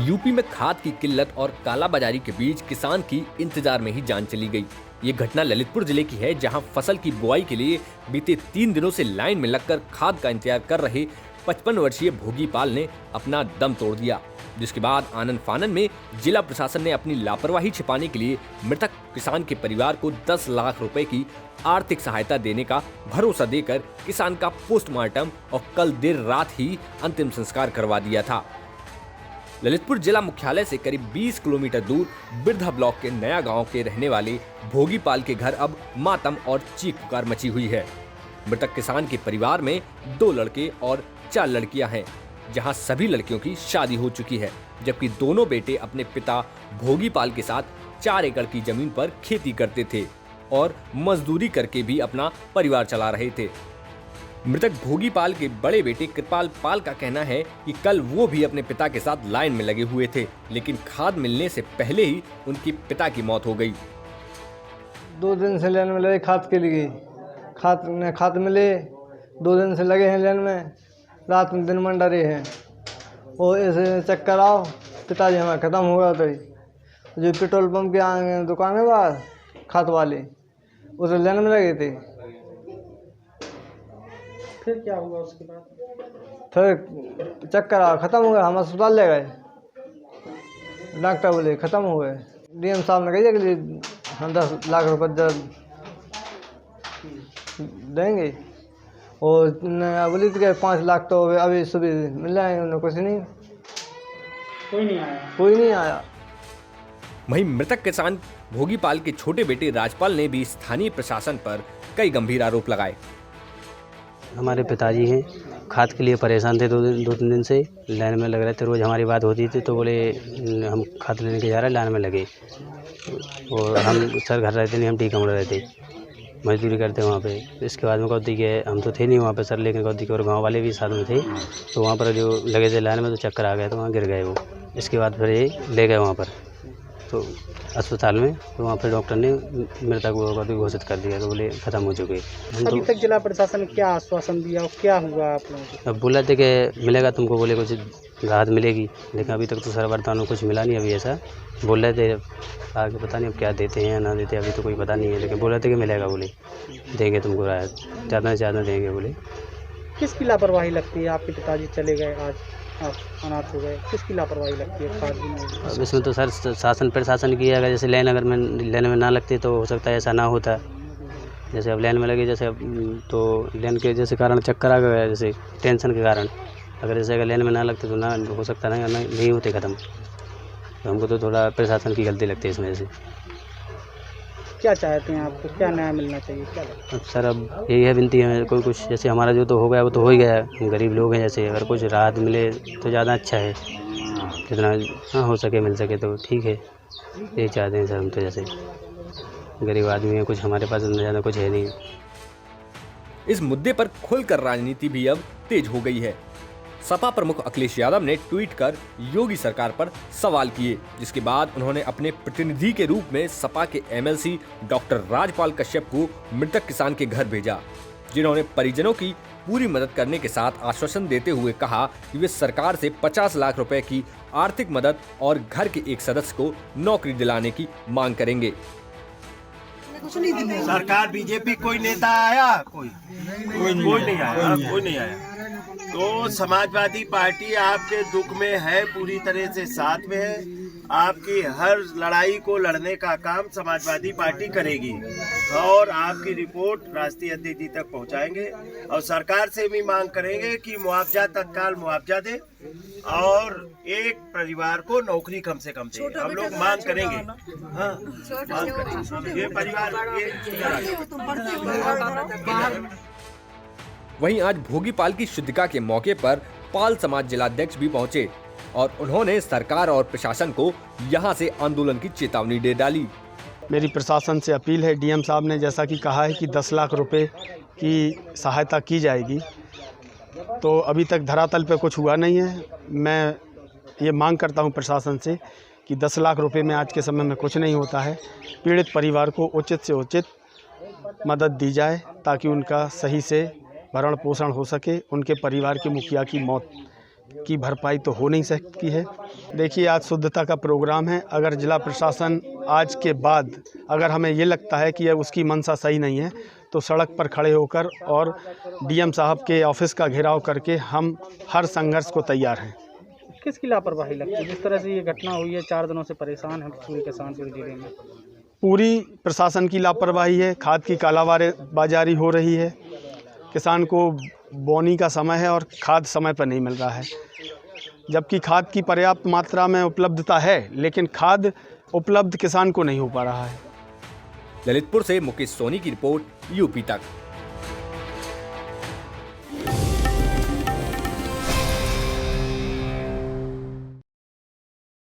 UP में खाद की किल्लत और कालाबाजारी के बीच किसान की इंतजार में ही जान चली गई। ये घटना ललितपुर जिले की है, जहां फसल की बुआई के लिए बीते 3 दिनों से लाइन में लगकर खाद का इंतजार कर रहे 55 वर्षीय भोगीपाल ने अपना दम तोड़ दिया, जिसके बाद आनन फानन में जिला प्रशासन ने अपनी लापरवाही छिपाने के लिए मृतक किसान के परिवार को 10 लाख रुपए की आर्थिक सहायता देने का भरोसा देकर किसान का पोस्टमार्टम और कल देर रात ही अंतिम संस्कार करवा दिया था। ललितपुर जिला मुख्यालय से करीब 20 किलोमीटर दूर बिरधा ब्लॉक के नया गांव के रहने वाले भोगीपाल के घर अब मातम और चीख पुकार मची हुई है। मृतक किसान के परिवार में 2 लड़के और 4 लड़कियां हैं, जहां सभी लड़कियों की शादी हो चुकी है, जबकि दोनों बेटे अपने पिता भोगीपाल के साथ 4 एकड़ की जमीन पर खेती करते थे और मजदूरी करके भी अपना परिवार चला रहे थे। मृतक भोगीपाल के बड़े बेटे कृपाल पाल का कहना है कि कल वो भी अपने पिता के साथ लाइन में लगे हुए थे, लेकिन खाद मिलने से पहले ही उनके पिता की मौत हो गई। 2 दिन से लाइन में लगे खाद के लिए, खाद मिले 2 दिन से लगे हैं लाइन में, रात में दिन में डरे हैं और ऐसे चक्कर आओ पिताजी हमारा ख़त्म हो गया। तो जो पेट्रोल पंप के दुकान है बाहर खाद वाले, उस लाइन में लगे थे। फिर क्या हुआ उसके बाद? फिर चक्कर आ ख़त्म हो गया, हम अस्पताल ले गए, डॉक्टर बोले ख़त्म हो गए। डीएम साहब ने कही कि हम 10 लाख रुपये देंगे और बोली थी कि 5 लाख तो अभी सुबह मिल जाएंगे, उन्हें कुछ नहीं, कोई नहीं आया। वहीं मृतक किसान भोगीपाल के छोटे बेटे राजपाल ने भी स्थानीय प्रशासन पर कई गंभीर आरोप लगाए। हमारे पिताजी हैं, खाद के लिए परेशान थे 2-3 दिन से, लाइन में लग रहे थे। रोज़ हमारी बात होती थी तो बोले हम खाद लेने के जा रहे हैं, लाइन में लगे। और हम सर घर रहते नहीं, हम टीका मोड़ रहे थे, मजदूरी करते वहाँ पे। इसके बाद में कौदी के हम तो थे नहीं वहाँ पे सर, लेकिन कौदी के और गाँव वाले भी साथ में थे, तो वहाँ पर जो लगे थे लाइन में तो चक्कर आ गए, तो वहाँ गिर गए वो। इसके बाद फिर ये ले गए वहाँ पर तो अस्पताल में, तो वहाँ पर डॉक्टर ने मृतक को घोषित कर दिया, तो बोले ख़त्म हो चुके। अभी तक जिला प्रशासन ने क्या आश्वासन दिया और क्या हुआ आप लोगों को? अब बोला थे कि मिलेगा तुमको, बोले कुछ राहत मिलेगी, लेकिन अभी तक तो सर वर्तमान में कुछ मिला नहीं। अभी ऐसा बोल रहे थे, आगे पता नहीं अब क्या देते हैं या ना देते, अभी तो कोई पता नहीं है, लेकिन बोल रहे थे कि मिलेगा, बोले देंगे तुमको राहत, ज़्यादा से ज़्यादा देंगे बोले। किसकी लापरवाही लगती है? आपके पिताजी चले गए, आज आप अनाथ हो गए, किसकी लापरवाही लगती है? अब इसमें तो सर शासन प्रशासन की है। अगर जैसे लाइन में ना लगती तो हो सकता है ऐसा ना होता। जैसे अब लाइन में लगे, जैसे अब तो लाइन के जैसे कारण चक्कर आ गया, जैसे टेंशन के कारण। अगर जैसे अगर लाइन में ना लगते तो ना हो सकता नहीं होते ख़त्म। तो हमको तो थोड़ा प्रशासन की गलती लगती है इसमें। जैसे क्या चाहते हैं आपको, क्या न्याय मिलना चाहिए, क्या लगता है? अब सर अब यही है विनती है कोई कुछ, जैसे हमारा जो तो हो गया वो तो हो ही गया, गरीब लोग हैं, जैसे अगर कुछ राहत मिले तो ज़्यादा अच्छा है, जितना हो सके मिल सके तो ठीक है, यही चाहते हैं सर हम तो। जैसे गरीब आदमी है, कुछ हमारे पास ज़्यादा कुछ है नहीं। इस मुद्दे पर खुलकर राजनीति भी अब तेज हो गई है। सपा प्रमुख अखिलेश यादव ने ट्वीट कर योगी सरकार पर सवाल किए, जिसके बाद उन्होंने अपने प्रतिनिधि के रूप में सपा के एमएलसी डॉक्टर राजपाल कश्यप को मृतक किसान के घर भेजा, जिन्होंने परिजनों की पूरी मदद करने के साथ आश्वासन देते हुए कहा कि वे सरकार से 50 लाख रुपए की आर्थिक मदद और घर के एक सदस्य को नौकरी दिलाने की मांग करेंगे। सरकार बीजेपी कोई नेता आया? कोई नहीं आया। तो समाजवादी पार्टी आपके दुख में है, पूरी तरह से साथ में है। आपकी हर लड़ाई को लड़ने का काम समाजवादी पार्टी करेगी और आपकी रिपोर्ट राष्ट्रीय अध्यक्ष जी तक पहुंचाएंगे और सरकार से भी मांग करेंगे कि मुआवजा, तत्काल मुआवजा दे और एक परिवार को नौकरी कम से कम दे। हम लोग मांग करेंगे, हाँ मांग करेंगे। ये परिवार वहीं आज भोगीपाल की शुद्धिका के मौके पर पाल समाज जिलाध्यक्ष भी पहुंचे और उन्होंने सरकार और प्रशासन को यहां से आंदोलन की चेतावनी दे डाली। मेरी प्रशासन से अपील है, डीएम साहब ने जैसा कि कहा है कि 10 लाख रुपए की सहायता की जाएगी, तो अभी तक धरातल पे कुछ हुआ नहीं है। मैं ये मांग करता हूं प्रशासन से कि 10 लाख रुपए में आज के समय में कुछ नहीं होता है। पीड़ित परिवार को उचित से उचित मदद दी जाए ताकि उनका सही से भरण पोषण हो सके। उनके परिवार के मुखिया की मौत की भरपाई तो हो नहीं सकती है। देखिए, आज शुद्धता का प्रोग्राम है। अगर जिला प्रशासन आज के बाद अगर हमें ये लगता है कि अब उसकी मंशा सही नहीं है तो सड़क पर खड़े होकर और डीएम साहब के ऑफिस का घेराव करके हम हर संघर्ष को तैयार हैं। किसकी लापरवाही लगती है? जिस तरह से ये घटना हुई है, 4 दिनों से परेशान है पूरे किसानपुर जिले में। पूरी प्रशासन की लापरवाही है। खाद की कालाबाजारी हो रही है। किसान को बोनी का समय है और खाद समय पर नहीं मिल रहा है, जबकि खाद की पर्याप्त मात्रा में उपलब्धता है, लेकिन खाद उपलब्ध किसान को नहीं हो पा रहा है। ललितपुर से मुकेश सोनी की रिपोर्ट, यूपी तक।